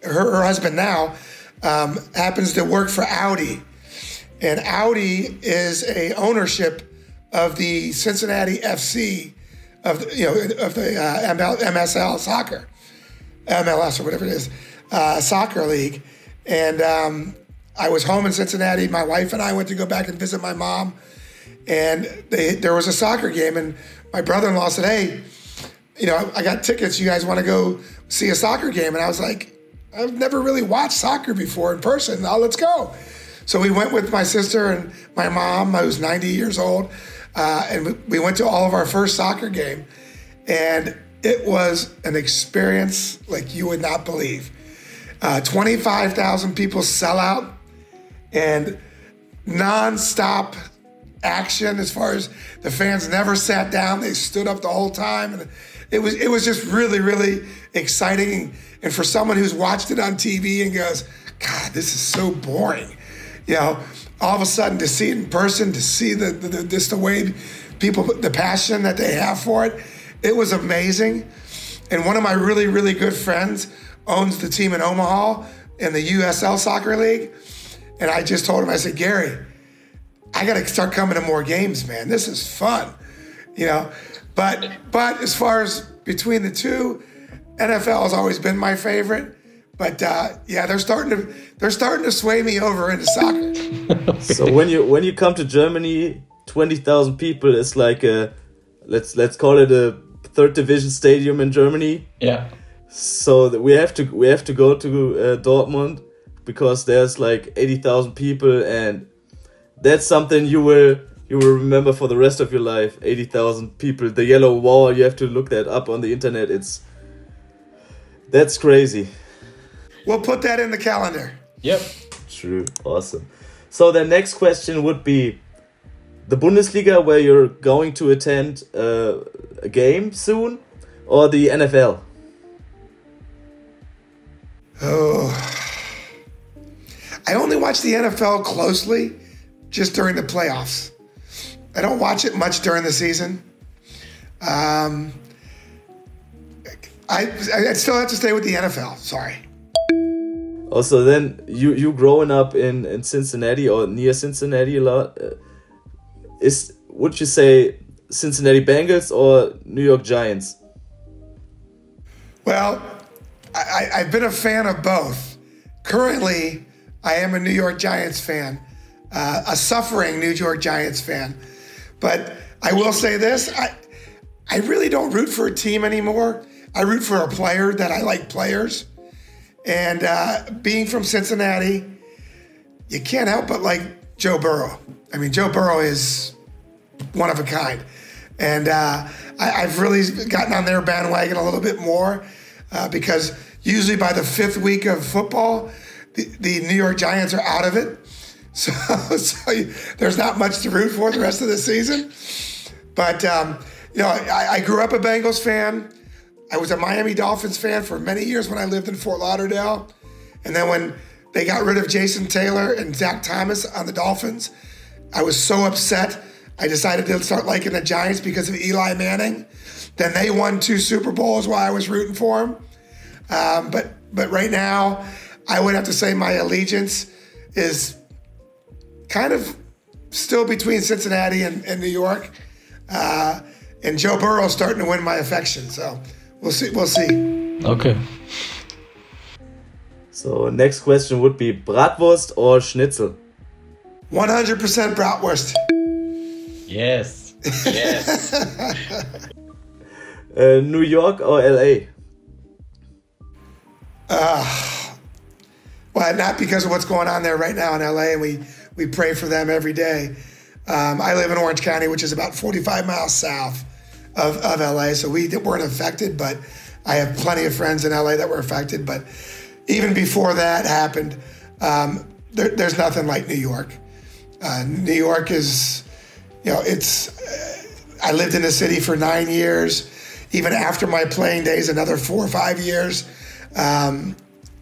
her husband now, happens to work for Audi. And Audi is a ownership of the Cincinnati FC of the MSL soccer, MLS or whatever it is, soccer league. And I was home in Cincinnati. My wife and I went to go back and visit my mom. And there was a soccer game. And my brother-in-law said, hey, I got tickets. You guys want to go see a soccer game? And I was like, I've never really watched soccer before in person. Now let's go. So we went with my sister and my mom, who's 90 years old. And we went to all of our first soccer game. And it was an experience like you would not believe. 25,000 people sell out and nonstop action as far as the fans never sat down. They stood up the whole time. And it was just really, really exciting. And for someone who's watched it on TV and goes, God, this is so boring. All of a sudden to see it in person, to see just the way people, the passion that they have for it, it was amazing. And one of my really, really good friends owns the team in Omaha in the USL Soccer League. And I just told him, I said, Gary, I got to start coming to more games, man. This is fun, But as far as between the two, NFL has always been my favorite. But yeah, they're starting to sway me over into soccer. So when you come to Germany, 20,000 people is like a let's call it a third division stadium in Germany. Yeah. So we have to go to Dortmund because there's like 80,000 people, and that's something you will remember for the rest of your life. 80,000 people, the yellow wall. You have to look that up on the internet. That's crazy. We'll put that in the calendar. Yep. True. Awesome. So the next question would be the Bundesliga, where you're going to attend a game soon, or the NFL? Oh, I only watch the NFL closely just during the playoffs. I don't watch it much during the season. I still have to stay with the NFL. Sorry. Also, then you growing up in Cincinnati or near Cincinnati a lot, would you say Cincinnati Bengals or New York Giants? Well, I've been a fan of both. Currently, I am a New York Giants fan, a suffering New York Giants fan. But I will say this, I really don't root for a team anymore. I root for a player that I like players. And being from Cincinnati, you can't help but like Joe Burrow. I mean, Joe Burrow is one of a kind. And I've really gotten on their bandwagon a little bit more because usually by the 5th week of football, the New York Giants are out of it. So there's not much to root for the rest of the season. But, I grew up a Bengals fan. I was a Miami Dolphins fan for many years when I lived in Fort Lauderdale. And then when they got rid of Jason Taylor and Zach Thomas on the Dolphins, I was so upset. I decided to start liking the Giants because of Eli Manning. Then they won 2 Super Bowls while I was rooting for them. But right now, I would have to say my allegiance is kind of still between Cincinnati and New York. And Joe Burrow's starting to win my affection. So we'll see. Okay. So next question would be Bratwurst or Schnitzel? 100% Bratwurst. Yes. New York or LA? Well, not because of what's going on there right now in LA, and we pray for them every day. I live in Orange County, which is about 45 miles south of LA, so we weren't affected, but I have plenty of friends in LA that were affected. But even before that happened, there's nothing like New York. New York is, I lived in the city for 9 years. Even after my playing days, another 4 or 5 years.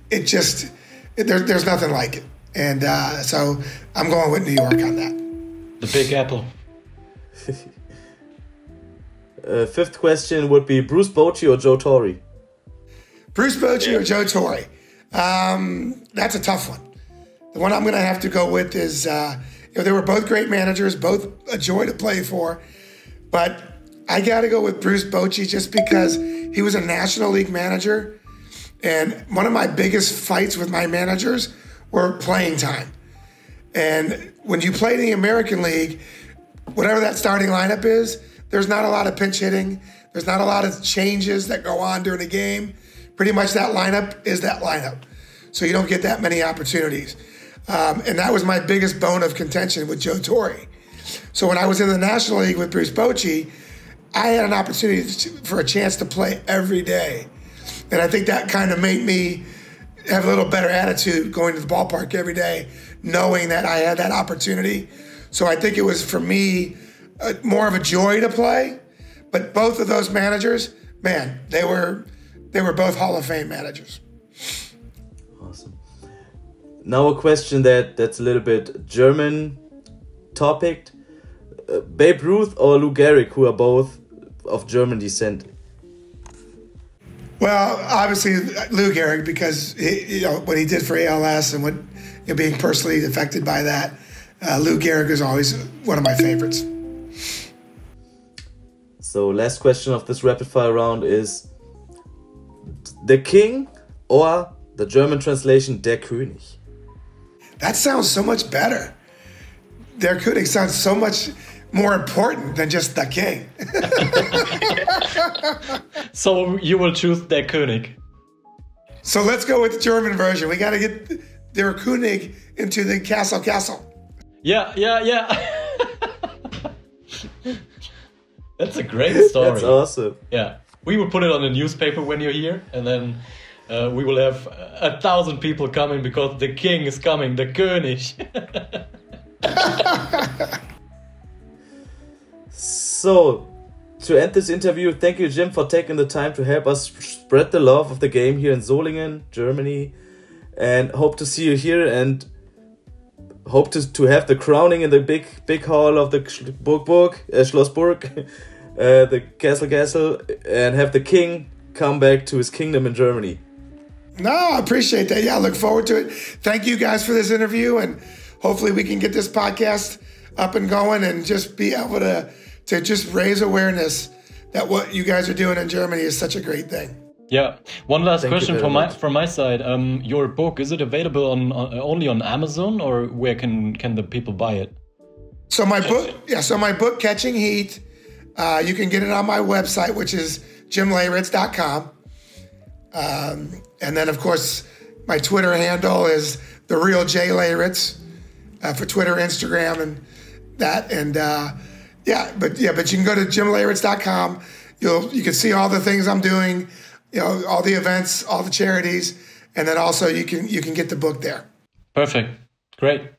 There's nothing like it. And so I'm going with New York on that. The Big Apple. 5th question would be Bruce Bochy or Joe Torre? Bruce Bochy or Joe Torre? That's a tough one. The one I'm going to have to go with is, they were both great managers, both a joy to play for. But I got to go with Bruce Bochy just because he was a National League manager. And one of my biggest fights with my managers were playing time. And when you play in the American League, whatever that starting lineup is, there's not a lot of pinch hitting. There's not a lot of changes that go on during a game. Pretty much that lineup is that lineup. So you don't get that many opportunities. And that was my biggest bone of contention with Joe Torre. So when I was in the National League with Bruce Bochy, I had an opportunity for a chance to play every day. And I think that kind of made me have a little better attitude going to the ballpark every day, knowing that I had that opportunity. So I think it was, for me, more of a joy to play. But both of those managers, man, they were both Hall of Fame managers. Awesome. Now a question that's a little bit German topic. Babe Ruth or Lou Gehrig, who are both of German descent? Well, obviously Lou Gehrig, because what he did for ALS and what being personally affected by that. Lou Gehrig is always one of my favorites. So last question of this rapid fire round is the king or the the German translation, der König. That sounds so much better. Der König sounds so much more important than just the king. So you will choose der König. So let's go with the German version. We got to get der König into the castle. Yeah. That's a great story. That's awesome. Yeah. We will put it on the newspaper when you're here, and then we will have 1,000 people coming because the king is coming, the König. So, to end this interview, thank you, Jim, for taking the time to help us spread the love of the game here in Solingen, Germany, and hope to see you here and hope to have the crowning in the big hall of the Schlossburg, the Castle, and have the king come back to his kingdom in Germany. No, I appreciate that. Yeah, I look forward to it. Thank you guys for this interview, and hopefully we can get this podcast up and going and just be able to just raise awareness that what you guys are doing in Germany is such a great thing. Yeah. One last question from much. my side. Your book, is it available only on Amazon, or where can the people buy it? So my book, Catching Heat, you can get it on my website, which is jimleyritz.com. And then, of course, my Twitter handle is The Real J Leyritz for Twitter, Instagram, and that. And but you can go to jimleyritz.com. You can see all the things I'm doing, all the events, all the charities, and then also you can get the book there. Perfect. Great.